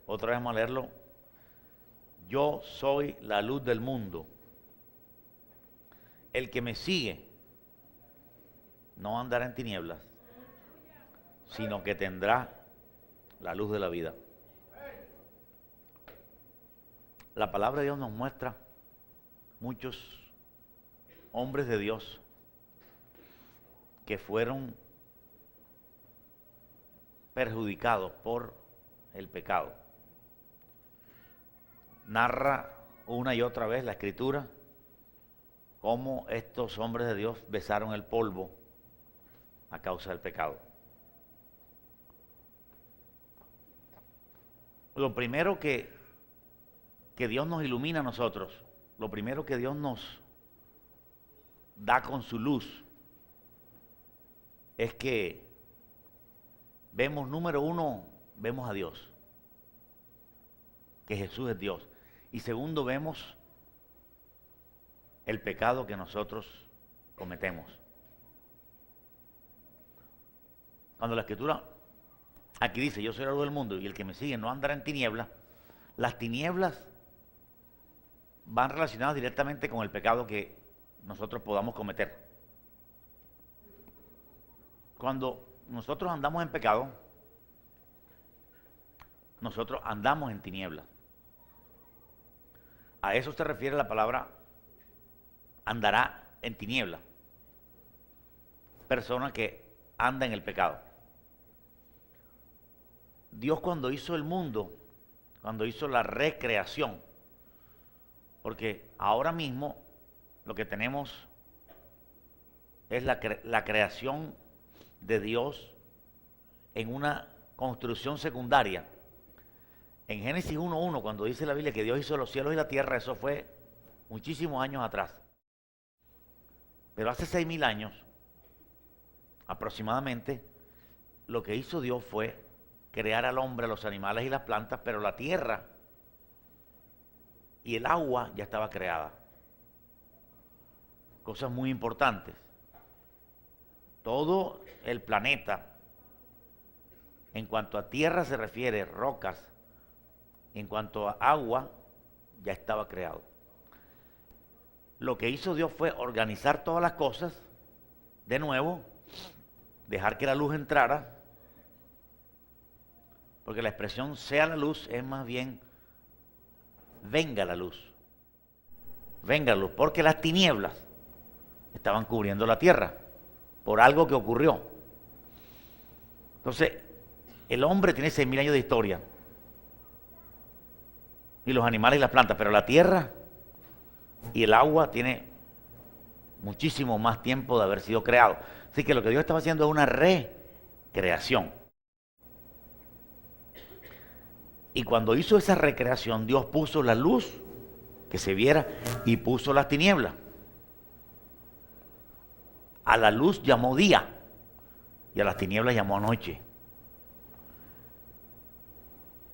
Otra vez vamos a leerlo. Yo soy la luz del mundo. El que me sigue no andará en tinieblas, sino que tendrá la luz de la vida. La palabra de Dios nos muestra muchos hombres de Dios que fueron perjudicados por el pecado. Narra una y otra vez la Escritura cómo estos hombres de Dios besaron el polvo a causa del pecado. Lo primero que Dios nos ilumina a nosotros, lo primero que Dios nos da con su luz, es que vemos, número uno, vemos a Dios, que Jesús es Dios. Y segundo, vemos el pecado que nosotros cometemos. Cuando la Escritura aquí dice, yo soy la luz del mundo y el que me sigue no andará en tinieblas, las tinieblas van relacionadas directamente con el pecado que nosotros podamos cometer. Cuando nosotros andamos en pecado, nosotros andamos en tinieblas. A eso se refiere la palabra andará en tinieblas. Persona que anda en el pecado. Dios cuando hizo el mundo, cuando hizo la recreación, porque ahora mismo lo que tenemos es la creación de Dios en una construcción secundaria. En Génesis 1:1, cuando dice la Biblia que Dios hizo los cielos y la tierra, eso fue muchísimos años atrás. Pero hace 6.000 años, aproximadamente, lo que hizo Dios fue crear al hombre, a los animales y las plantas, pero la tierra y el agua ya estaba creada. Cosas muy importantes. Todo el planeta, en cuanto a tierra se refiere, rocas, en cuanto a agua, ya estaba creado. Lo que hizo Dios fue organizar todas las cosas de nuevo, dejar que la luz entrara, porque la expresión sea la luz es más bien venga la luz. Venga la luz, porque las tinieblas estaban cubriendo la tierra por algo que ocurrió. Entonces, el hombre tiene 6.000 años de historia, y los animales y las plantas, pero la tierra y el agua tiene muchísimo más tiempo de haber sido creado. Así que lo que Dios estaba haciendo es una recreación. Y cuando hizo esa recreación, Dios puso la luz que se viera y puso las tinieblas. A la luz llamó día y a las tinieblas llamó noche.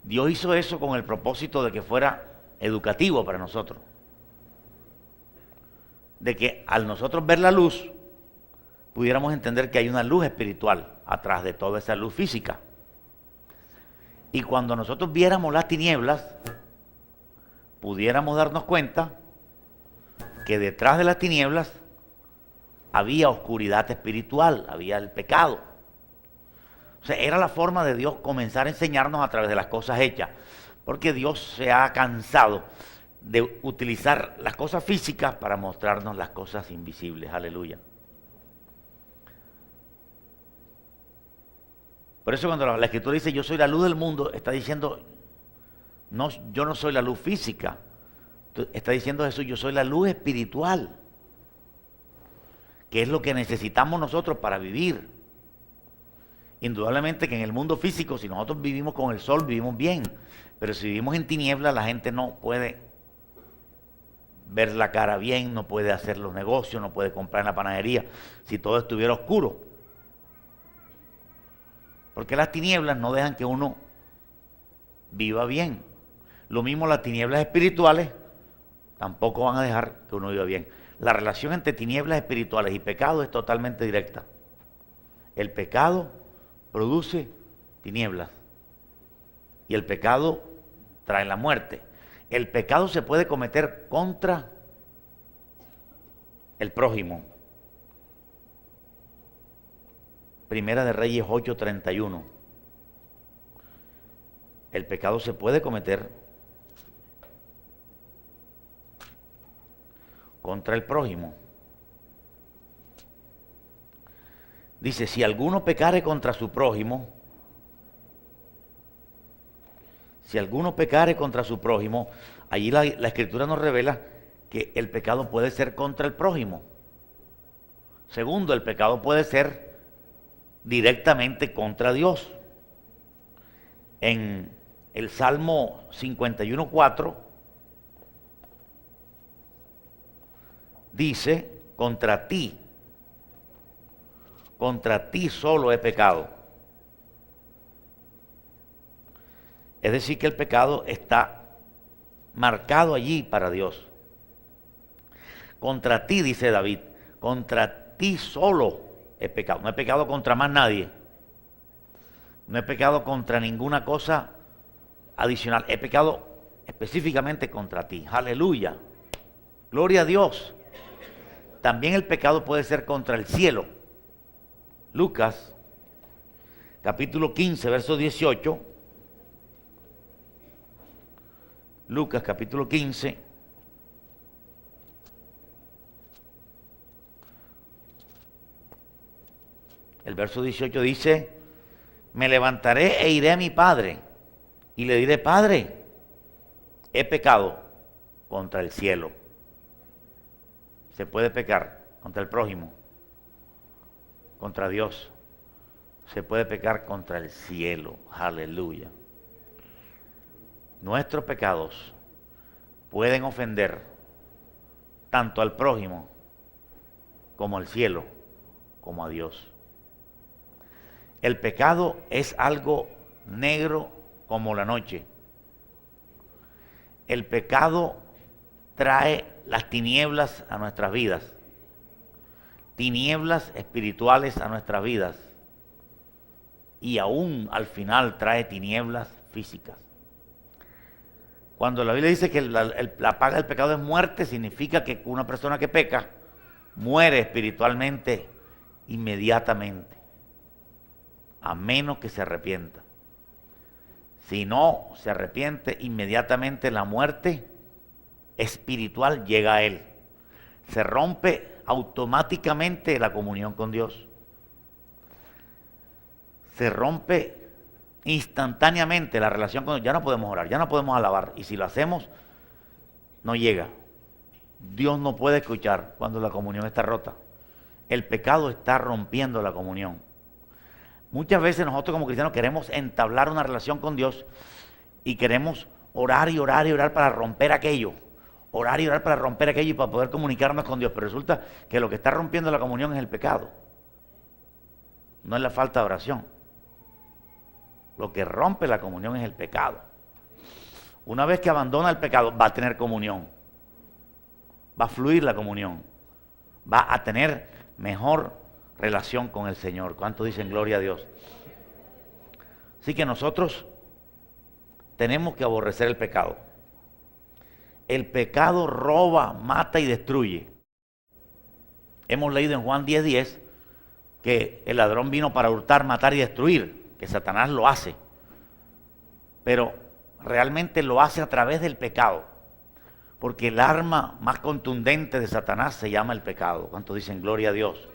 Dios hizo eso con el propósito de que fuera educativo para nosotros. De que al nosotros ver la luz, pudiéramos entender que hay una luz espiritual atrás de toda esa luz física. Y cuando nosotros viéramos las tinieblas, pudiéramos darnos cuenta que detrás de las tinieblas había oscuridad espiritual, había el pecado. O sea, era la forma de Dios comenzar a enseñarnos a través de las cosas hechas, porque Dios se ha cansado de utilizar las cosas físicas para mostrarnos las cosas invisibles. Aleluya. Por eso cuando la Escritura dice yo soy la luz del mundo, está diciendo, no, yo no soy la luz física. Está diciendo Jesús, yo soy la luz espiritual, que es lo que necesitamos nosotros para vivir. Indudablemente que en el mundo físico, si nosotros vivimos con el sol, vivimos bien. Pero si vivimos en tinieblas, la gente no puede ver la cara bien, no puede hacer los negocios, no puede comprar en la panadería, si todo estuviera oscuro. Porque las tinieblas no dejan que uno viva bien. Lo mismo las tinieblas espirituales tampoco van a dejar que uno viva bien. La relación entre tinieblas espirituales y pecado es totalmente directa. El pecado produce tinieblas. Y el pecado traen la muerte. El pecado se puede cometer contra el prójimo. Primera de Reyes 8:31. El pecado se puede cometer contra el prójimo. Dice, si alguno pecare contra su prójimo, allí la Escritura nos revela que el pecado puede ser contra el prójimo. Segundo, el pecado puede ser directamente contra Dios. En el Salmo 51:4 dice, contra ti solo he pecado. Es decir, que el pecado está marcado allí para Dios. Contra ti, dice David, contra ti solo he pecado. No he pecado contra más nadie. No he pecado contra ninguna cosa adicional. He pecado específicamente contra ti. Aleluya. Gloria a Dios. También el pecado puede ser contra el cielo. Lucas, capítulo 15, verso 18. Lucas, capítulo 15. El verso 18 dice, me levantaré e iré a mi padre y le diré, Padre, he pecado contra el cielo. Se puede pecar contra el prójimo, contra Dios. Se puede pecar contra el cielo. Aleluya. Nuestros pecados pueden ofender tanto al prójimo como al cielo, como a Dios. El pecado es algo negro como la noche. El pecado trae las tinieblas a nuestras vidas. Tinieblas espirituales a nuestras vidas. Y aún al final trae tinieblas físicas. Cuando la Biblia dice que la paga del pecado es muerte, significa que una persona que peca muere espiritualmente inmediatamente, a menos que se arrepienta. Si no se arrepiente, inmediatamente la muerte espiritual llega a él. Se rompe automáticamente la comunión con Dios. Se rompe instantáneamente la relación con Dios. Ya no podemos orar, ya no podemos alabar. Y si lo hacemos, no llega. Dios no puede escuchar cuando la comunión está rota. El pecado está rompiendo la comunión. Muchas veces nosotros como cristianos queremos entablar una relación con Dios y queremos orar y orar y orar para romper aquello. Orar y orar para romper aquello y para poder comunicarnos con Dios. Pero resulta que lo que está rompiendo la comunión es el pecado. No es la falta de oración. Lo que rompe la comunión es el pecado. Una vez que abandona el pecado, va a tener comunión. Va a fluir la comunión. Va a tener mejor relación con el Señor. ¿Cuántos dicen gloria a Dios? Así que nosotros tenemos que aborrecer el pecado. El pecado roba, mata y destruye. Hemos leído en Juan 10:10 que el ladrón vino para hurtar, matar y destruir, que Satanás lo hace. Pero realmente lo hace a través del pecado. Porque el arma más contundente de Satanás se llama el pecado. ¿Cuántos dicen gloria a Dios?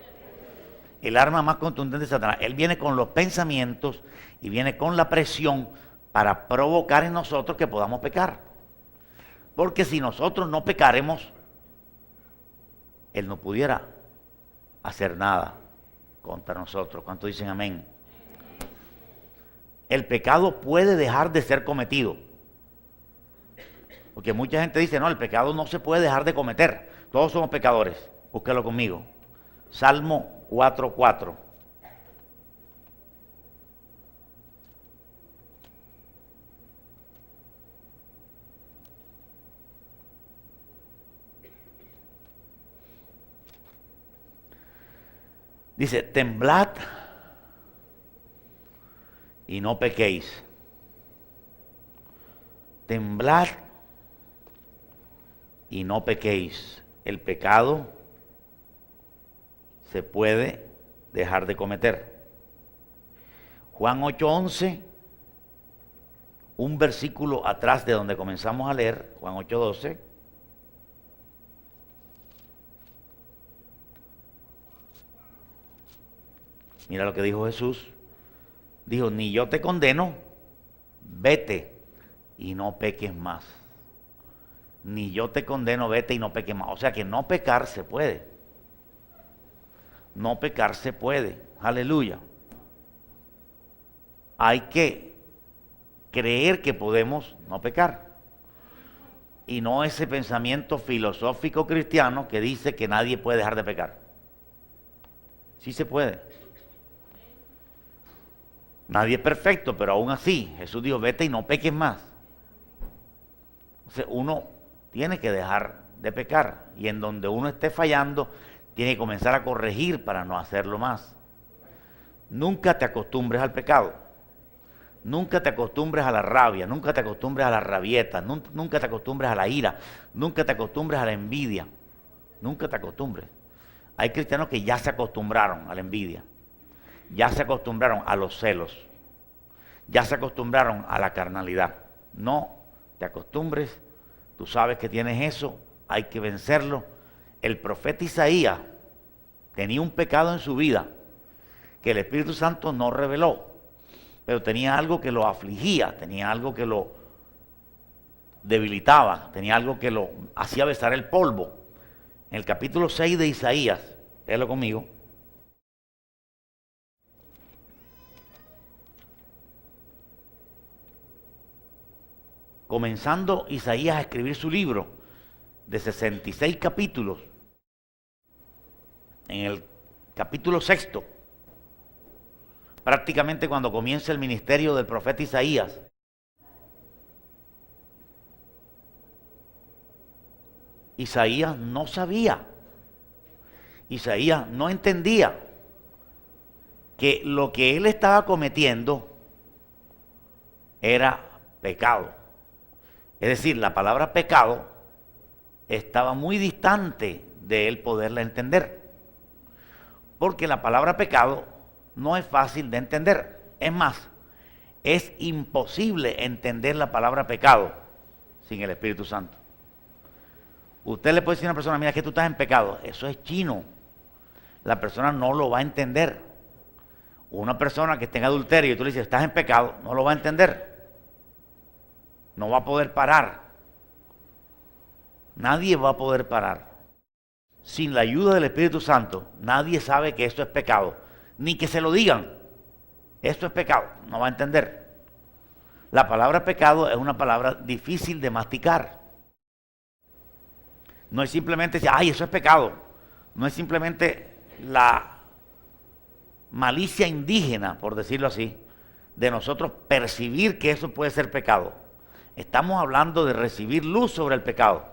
El arma más contundente de Satanás. Él viene con los pensamientos y viene con la presión para provocar en nosotros que podamos pecar. Porque si nosotros no pecaremos, Él no pudiera hacer nada contra nosotros. ¿Cuántos dicen amén? El pecado puede dejar de ser cometido. Porque mucha gente dice, no, el pecado no se puede dejar de cometer. Todos somos pecadores. Búsquelo conmigo. Salmo 4:4. Dice, temblad y no pequéis. temblad y no pequéis. El pecado se puede dejar de cometer. Juan 8:11, un versículo atrás de donde comenzamos a leer, Juan 8:12. Mira lo que dijo Jesús. Dijo, ni yo te condeno, vete y no peques más. Ni yo te condeno, vete y no peques más. O sea que no pecar se puede. No pecar se puede. Aleluya. Hay que creer que podemos no pecar. Y no ese pensamiento filosófico cristiano que dice que nadie puede dejar de pecar. Sí se puede. Nadie es perfecto, pero aún así, Jesús dijo, vete y no peques más. O sea, uno tiene que dejar de pecar. Y en donde uno esté fallando, tiene que comenzar a corregir para no hacerlo más. Nunca te acostumbres al pecado. Nunca te acostumbres a la rabia. Nunca te acostumbres a la rabieta. Nunca te acostumbres a la ira. Nunca te acostumbres a la envidia. Nunca te acostumbres. Hay cristianos que ya se acostumbraron a la envidia. Ya se acostumbraron a los celos. Ya se acostumbraron a la carnalidad. No te acostumbres. Tú sabes que tienes eso. Hay que vencerlo. El profeta Isaías tenía un pecado en su vida que el Espíritu Santo no reveló. Pero tenía algo que lo afligía. Tenía algo que lo debilitaba. Tenía algo que lo hacía besar el polvo. En el capítulo 6 de Isaías, léelo conmigo. Comenzando Isaías a escribir su libro de 66 capítulos, en el capítulo 6, prácticamente cuando comienza el ministerio del profeta Isaías, Isaías no sabía, Isaías no entendía que lo que él estaba cometiendo era pecado. Es decir, la palabra pecado estaba muy distante de él poderla entender. Porque la palabra pecado no es fácil de entender. Es más, es imposible entender la palabra pecado sin el Espíritu Santo. Usted le puede decir a una persona, mira que tú estás en pecado. Eso es chino. La persona no lo va a entender. Una persona que esté en adulterio y tú le dices, estás en pecado, no lo va a entender. No va a poder parar. Nadie va a poder parar. Sin la ayuda del Espíritu Santo, nadie sabe que esto es pecado. Ni que se lo digan. Esto es pecado. No va a entender. La palabra pecado es una palabra difícil de masticar. No es simplemente decir, ay, eso es pecado. No es simplemente la malicia indígena, por decirlo así, de nosotros percibir que eso puede ser pecado. Estamos hablando de recibir luz sobre el pecado.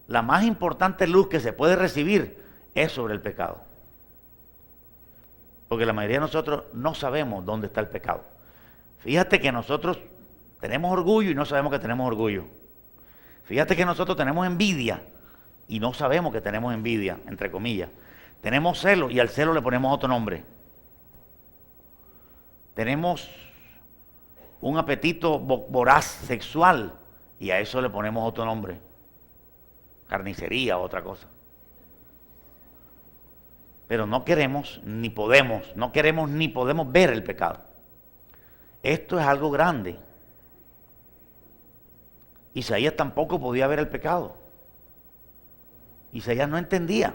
La más importante luz que se puede recibir es sobre el pecado. Porque la mayoría de nosotros no sabemos dónde está el pecado. Fíjate que nosotros tenemos orgullo y no sabemos que tenemos orgullo. Fíjate que nosotros tenemos envidia y no sabemos que tenemos envidia, entre comillas. Tenemos celo y al celo le ponemos otro nombre. Tenemos un apetito voraz sexual y a eso le ponemos otro nombre. Carnicería o otra cosa. Pero no queremos ni podemos, no queremos ni podemos ver el pecado. Esto es algo grande. Isaías tampoco podía ver el pecado. Isaías no entendía.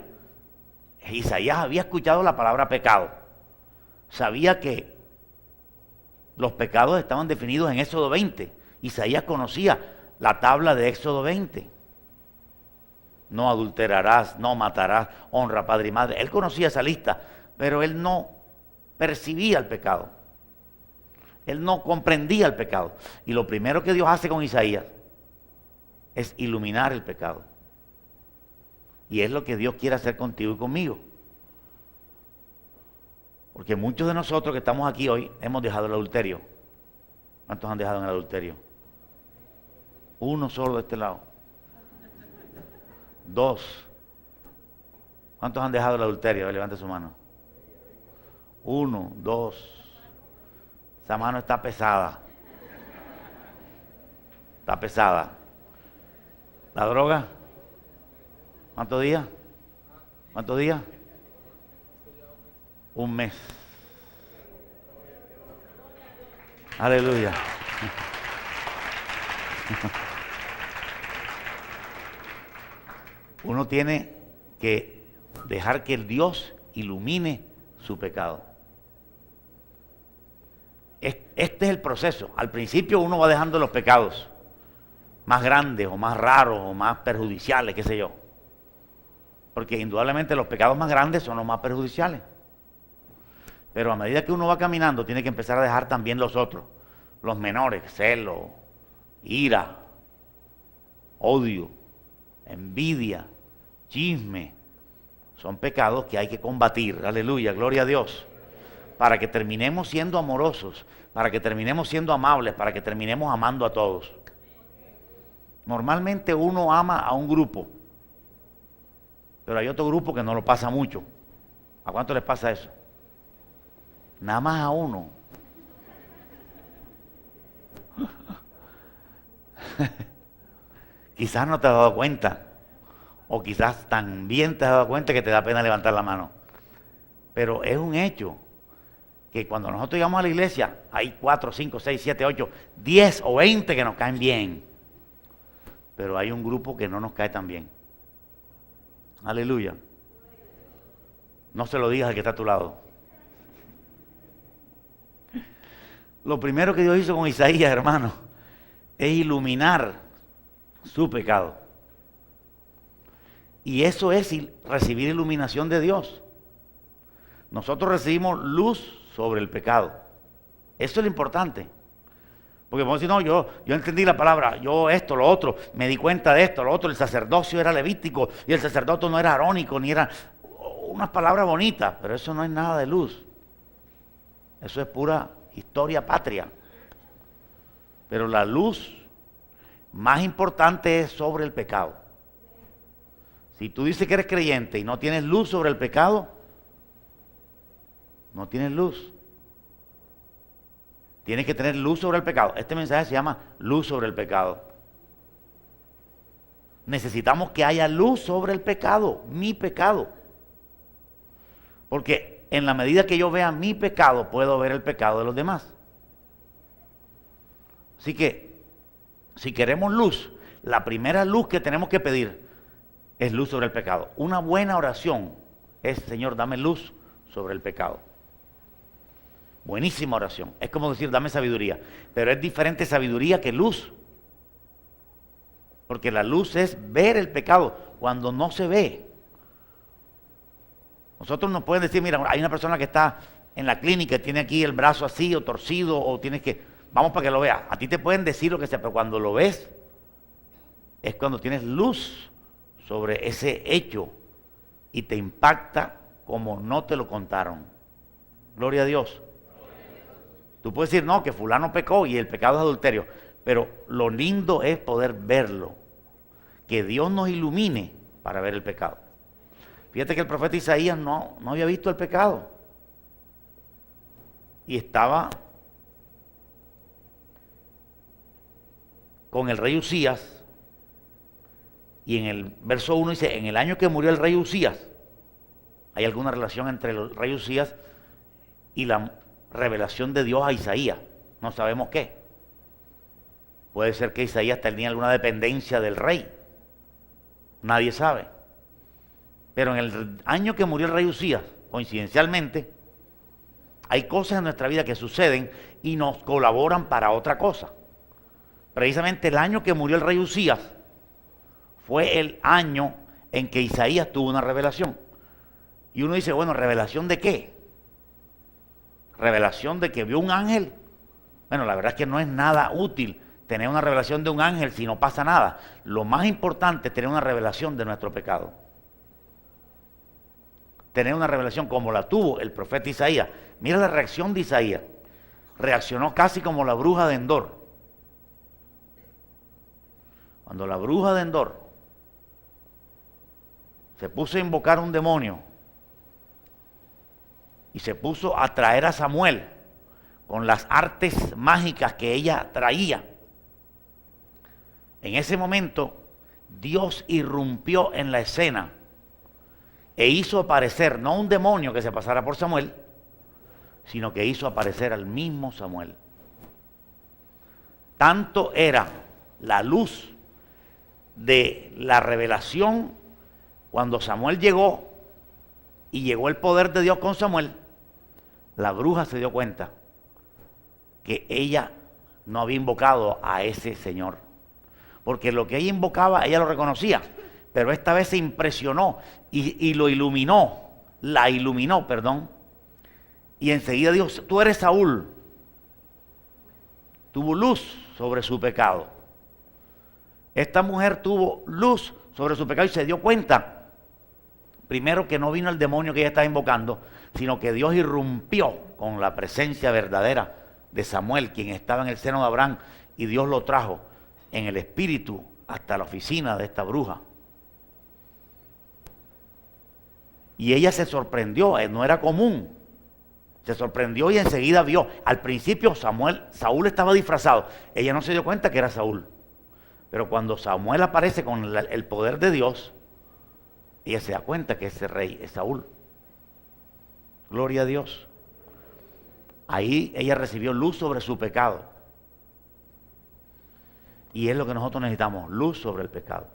Isaías había escuchado la palabra pecado. Sabía que los pecados estaban definidos en Éxodo 20. Isaías conocía la tabla de Éxodo 20. No adulterarás, no matarás, honra a padre y madre. Él conocía esa lista, pero él no percibía el pecado. Él no comprendía el pecado. Y lo primero que Dios hace con Isaías es iluminar el pecado. Y es lo que Dios quiere hacer contigo y conmigo. Porque muchos de nosotros que estamos aquí hoy hemos dejado el adulterio. ¿Cuántos han dejado en el adulterio? Uno solo de este lado. Dos. ¿Cuántos han dejado el adulterio? A ver, levante su mano. Uno, dos. Esa mano está pesada. Está pesada. ¿La droga? ¿Cuántos días? ¿Cuántos días? Un mes. Aleluya. Uno tiene que dejar que el Dios ilumine su pecado. Este es el proceso. Al principio uno va dejando los pecados más grandes o más raros o más perjudiciales, qué sé yo. Porque indudablemente los pecados más grandes son los más perjudiciales. Pero a medida que uno va caminando, tiene que empezar a dejar también los otros. Los menores, celo, ira, odio, envidia, chisme. Son pecados que hay que combatir. Aleluya, gloria a Dios. Para que terminemos siendo amorosos, para que terminemos siendo amables, para que terminemos amando a todos. Normalmente uno ama a un grupo, pero hay otro grupo que no lo pasa mucho. ¿A cuánto les pasa eso? Nada más a uno. Quizás no te has dado cuenta, o quizás también te has dado cuenta que te da pena levantar la mano. Pero es un hecho que cuando nosotros llegamos a la iglesia, hay 4, 5, 6, 7, 8, 10 o 20 que nos caen bien. Pero hay un grupo que no nos cae tan bien. Aleluya. No se lo digas al que está a tu lado. Lo primero que Dios hizo con Isaías, hermano, es iluminar su pecado. Y eso es recibir iluminación de Dios. Nosotros recibimos luz sobre el pecado. Eso es lo importante. Porque podemos decir, no, yo entendí la palabra, yo esto, lo otro, me di cuenta de esto, lo otro, el sacerdocio era levítico y el sacerdote no era arónico, ni era unas palabras bonitas, pero eso no es nada de luz. Eso es pura historia patria. Pero la luz más importante es sobre el pecado. Si tú dices que eres creyente y no tienes luz sobre el pecado, no tienes luz. Tienes que tener luz sobre el pecado. Este mensaje se llama luz sobre el pecado. Necesitamos que haya luz sobre el pecado, mi pecado. Porque en la medida que yo vea mi pecado, puedo ver el pecado de los demás. Así que, si queremos luz, la primera luz que tenemos que pedir es luz sobre el pecado. Una buena oración es, Señor, dame luz sobre el pecado. Buenísima oración. Es como decir, dame sabiduría. Pero es diferente sabiduría que luz. Porque la luz es ver el pecado cuando no se ve. Nosotros nos pueden decir, mira, hay una persona que está en la clínica y tiene aquí el brazo así o torcido o tienes que, vamos para que lo veas. A ti te pueden decir lo que sea, pero cuando lo ves es cuando tienes luz sobre ese hecho y te impacta como no te lo contaron. Gloria a Dios. Tú puedes decir, no, que fulano pecó y el pecado es adulterio, pero lo lindo es poder verlo, que Dios nos ilumine para ver el pecado. Fíjate que el profeta Isaías no había visto el pecado y estaba con el rey Usías, y en el verso 1 dice, en el año que murió el rey Usías. ¿Hay alguna relación entre el rey Usías y la revelación de Dios a Isaías? No sabemos qué. Puede ser que Isaías tenía alguna dependencia del rey. Nadie sabe. Pero en el año que murió el rey Usías, coincidencialmente, hay cosas en nuestra vida que suceden y nos colaboran para otra cosa. Precisamente el año que murió el rey Usías fue el año en que Isaías tuvo una revelación. Y uno dice, bueno, ¿revelación de qué? ¿Revelación de que vio un ángel? Bueno, la verdad es que no es nada útil tener una revelación de un ángel si no pasa nada. Lo más importante es tener una revelación de nuestro pecado. Tener una revelación como la tuvo el profeta Isaías. Mira la reacción de Isaías. reaccionó casi como la bruja de Endor. Cuando la bruja de Endor se puso a invocar un demonio y se puso a traer a Samuel con las artes mágicas que ella traía, en ese momento Dios irrumpió en la escena e hizo aparecer no un demonio que se pasara por Samuel, sino que hizo aparecer al mismo Samuel. Tanto era la luz de la revelación cuando Samuel llegó y llegó el poder de Dios con Samuel, la bruja se dio cuenta que ella no había invocado a ese Señor, porque lo que ella invocaba, ella lo reconocía, pero esta vez se impresionó y lo iluminó, la iluminó, perdón, y enseguida dijo, tú eres Saúl. Tuvo luz sobre su pecado. Esta mujer tuvo luz sobre su pecado y se dio cuenta, primero, que no vino el demonio que ella estaba invocando, sino que Dios irrumpió con la presencia verdadera de Samuel, quien estaba en el seno de Abraham, y Dios lo trajo en el espíritu hasta la oficina de esta bruja. Y ella se sorprendió, no era común. Se sorprendió y enseguida vio. Al principio Saúl estaba disfrazado. Ella no se dio cuenta que era Saúl. Pero cuando Samuel aparece con el poder de Dios, ella se da cuenta que ese rey es Saúl. Gloria a Dios. Ahí ella recibió luz sobre su pecado. Y es lo que nosotros necesitamos, luz sobre el pecado.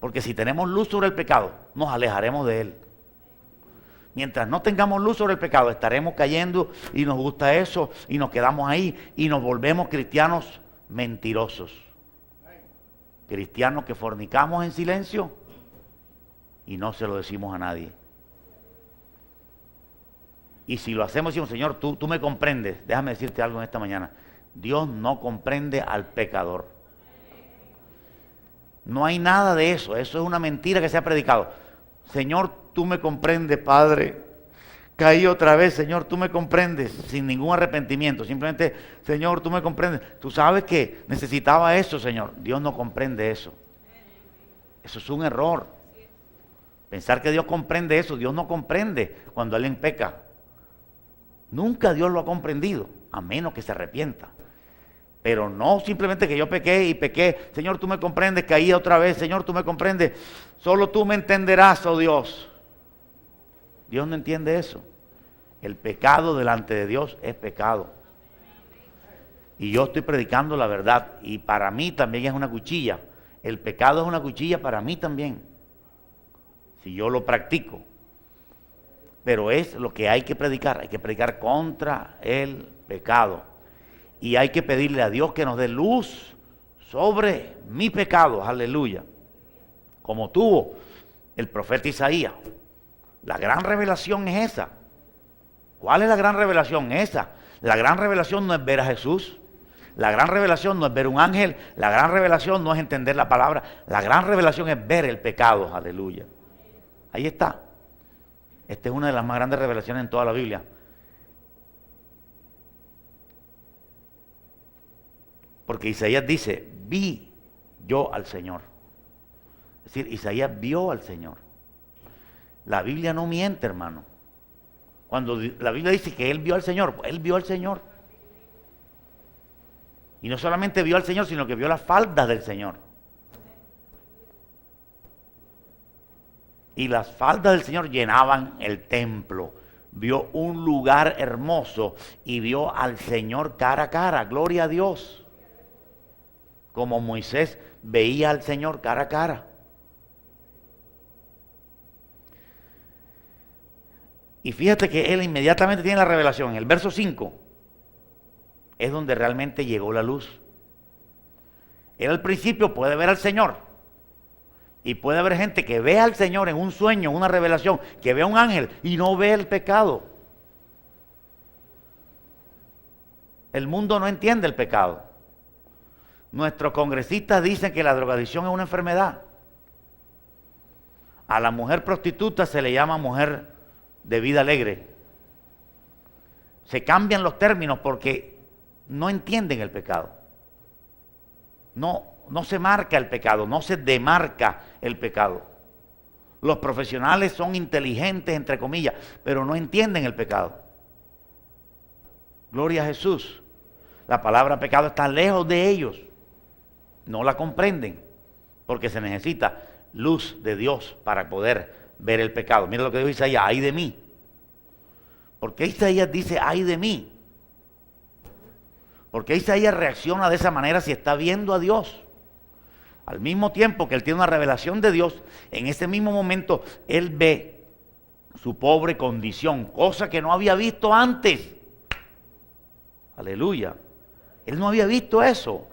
Porque si tenemos luz sobre el pecado, nos alejaremos de él. Mientras no tengamos luz sobre el pecado, estaremos cayendo y nos gusta eso y nos quedamos ahí y nos volvemos cristianos mentirosos. Cristianos que fornicamos en silencio y no se lo decimos a nadie. Y si lo hacemos, decimos, Señor, tú me comprendes. Déjame decirte algo en esta mañana. Dios no comprende al pecador. No hay nada de eso. Eso es una mentira que se ha predicado. Señor, tú me comprendes, Padre. Caí otra vez, Señor, tú me comprendes, sin ningún arrepentimiento. Simplemente, Señor, tú me comprendes. Tú sabes que necesitaba eso, Señor. Dios no comprende eso. Eso es un error. Pensar que Dios comprende eso. Dios no comprende cuando alguien peca. Nunca Dios lo ha comprendido, a menos que se arrepienta. Pero no simplemente que yo pequé y pequé. Señor, tú me comprendes, caí otra vez. Señor, tú me comprendes. Solo tú me entenderás, oh Dios. Dios no entiende eso. El pecado delante de Dios es pecado. Y yo estoy predicando la verdad. Y para mí también es una cuchilla. El pecado es una cuchilla para mí también. Si yo lo practico. Pero es lo que hay que predicar. Hay que predicar contra el pecado. Y hay que pedirle a Dios que nos dé luz sobre mi pecado. Aleluya. Como tuvo el profeta Isaías. La gran revelación es esa. ¿Cuál es la gran revelación? Esa. La gran revelación no es ver a Jesús. La gran revelación no es ver un ángel. La gran revelación no es entender la palabra. La gran revelación es ver el pecado. Aleluya. Ahí está. Esta es una de las más grandes revelaciones en toda la Biblia. Porque Isaías dice, vi yo al Señor. Es decir, Isaías vio al Señor. La Biblia no miente, hermano. Cuando la Biblia dice que él vio al Señor, él vio al Señor. Y no solamente vio al Señor, sino que vio las faldas del Señor. Y las faldas del Señor llenaban el templo. Vio un lugar hermoso y vio al Señor cara a cara. Gloria a Dios. Como Moisés veía al Señor cara a cara. Y fíjate que él inmediatamente tiene la revelación. En el verso 5 es donde realmente llegó la luz. Él al principio puede ver al Señor. Y puede haber gente que ve al Señor en un sueño, en una revelación, que ve a un ángel y no ve el pecado. El mundo no entiende el pecado. Nuestros congresistas dicen que la drogadicción es una enfermedad. A la mujer prostituta se le llama mujer de vida alegre. Se cambian los términos porque no entienden el pecado. No se marca el pecado, no se demarca el pecado. Los profesionales son inteligentes, entre comillas, pero no entienden el pecado. Gloria a Jesús. La palabra pecado está lejos de ellos. No la comprenden, porque se necesita luz de Dios para poder ver el pecado. Mira lo que dijo Isaías, ay de mí. ¿Por qué Isaías dice ay de mí? ¿Por qué Isaías reacciona de esa manera si está viendo a Dios? Al mismo tiempo que él tiene una revelación de Dios, en ese mismo momento él ve su pobre condición, cosa que no había visto antes. Aleluya. Él no había visto eso.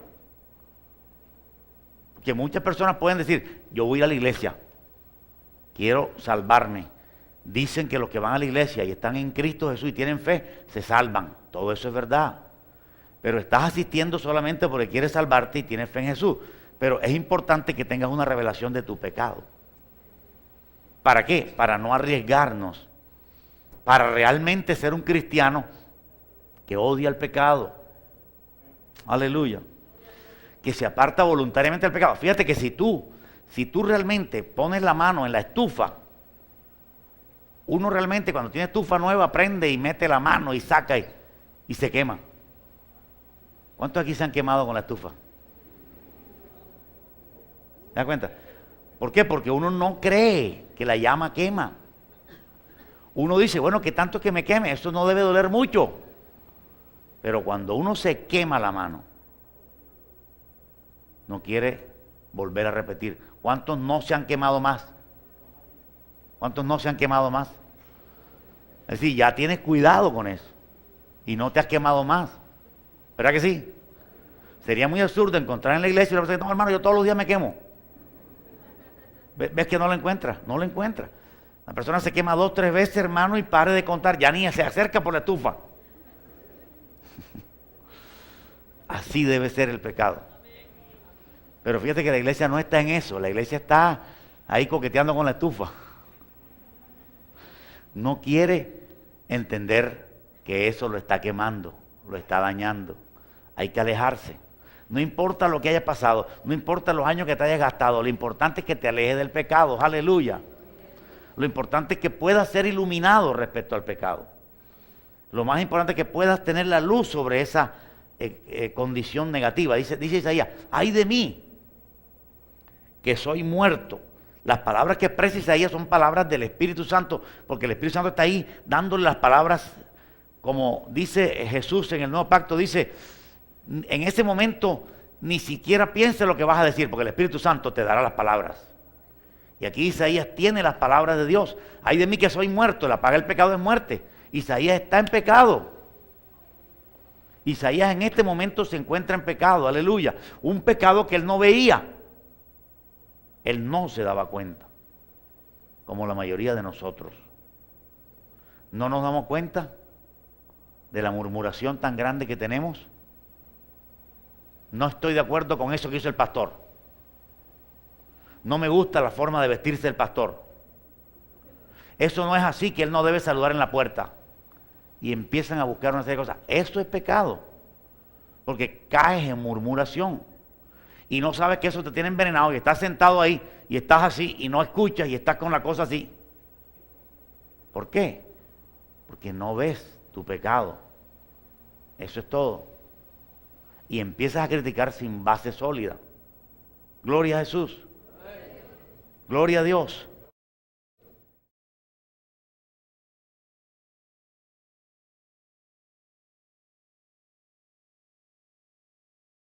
Porque muchas personas pueden decir, yo voy a ir a la iglesia, quiero salvarme. Dicen que los que van a la iglesia y están en Cristo Jesús y tienen fe, se salvan. Todo eso es verdad. Pero estás asistiendo solamente porque quieres salvarte y tienes fe en Jesús. Pero es importante que tengas una revelación de tu pecado. ¿Para qué? Para no arriesgarnos. Para realmente ser un cristiano que odia el pecado. Aleluya. Que se aparta voluntariamente del pecado. Fíjate que si tú realmente pones la mano en la estufa, uno realmente cuando tiene estufa nueva prende y mete la mano y saca y se quema. ¿Cuántos aquí se han quemado con la estufa? ¿Te das cuenta? ¿Por qué? Porque uno no cree que la llama quema. Uno dice, bueno, que tanto que me queme, eso no debe doler mucho. Pero cuando uno se quema la mano, no quiere volver a repetir. ¿Cuántos no se han quemado más? ¿Cuántos no se han quemado más? Es decir, ya tienes cuidado con eso. Y no te has quemado más. ¿Verdad que sí? Sería muy absurdo encontrar en la iglesia y la persona dice, no, hermano, yo todos los días me quemo. ¿Ves que no lo encuentras? No lo encuentras. La persona se quema 2, 3 veces, hermano, y pare de contar. Ya ni se acerca por la estufa. Así debe ser el pecado. Pero fíjate que la iglesia no está en eso. La iglesia está ahí coqueteando con la estufa. No quiere entender que eso lo está quemando, lo está dañando. Hay que alejarse. No importa lo que haya pasado, no importa los años que te hayas gastado, lo importante es que te alejes del pecado. Aleluya. Lo importante es que puedas ser iluminado respecto al pecado. Lo más importante es que puedas tener la luz sobre esa condición negativa. Dice Isaías, ay de mí, que soy muerto. Las palabras que expresa Isaías son palabras del Espíritu Santo, porque el Espíritu Santo está ahí dándole las palabras, como dice Jesús en el Nuevo Pacto, dice, en ese momento ni siquiera piense lo que vas a decir, porque el Espíritu Santo te dará las palabras. Y aquí Isaías tiene las palabras de Dios. Ay de mí que soy muerto, la paga del pecado es muerte. Isaías está en pecado. Isaías en este momento se encuentra en pecado, aleluya. Un pecado que él no veía. Él no se daba cuenta, como la mayoría de nosotros. ¿No nos damos cuenta de la murmuración tan grande que tenemos? No estoy de acuerdo con eso que hizo el pastor. No me gusta la forma de vestirse del pastor. Eso no es así, que él no debe saludar en la puerta. Y empiezan a buscar una serie de cosas. Eso es pecado, porque caes en murmuración. Y no sabes que eso te tiene envenenado y estás sentado ahí y estás así y no escuchas y estás con la cosa así. ¿Por qué? Porque no ves tu pecado. Eso es todo. Y empiezas a criticar sin base sólida. Gloria a Jesús. Gloria a Dios.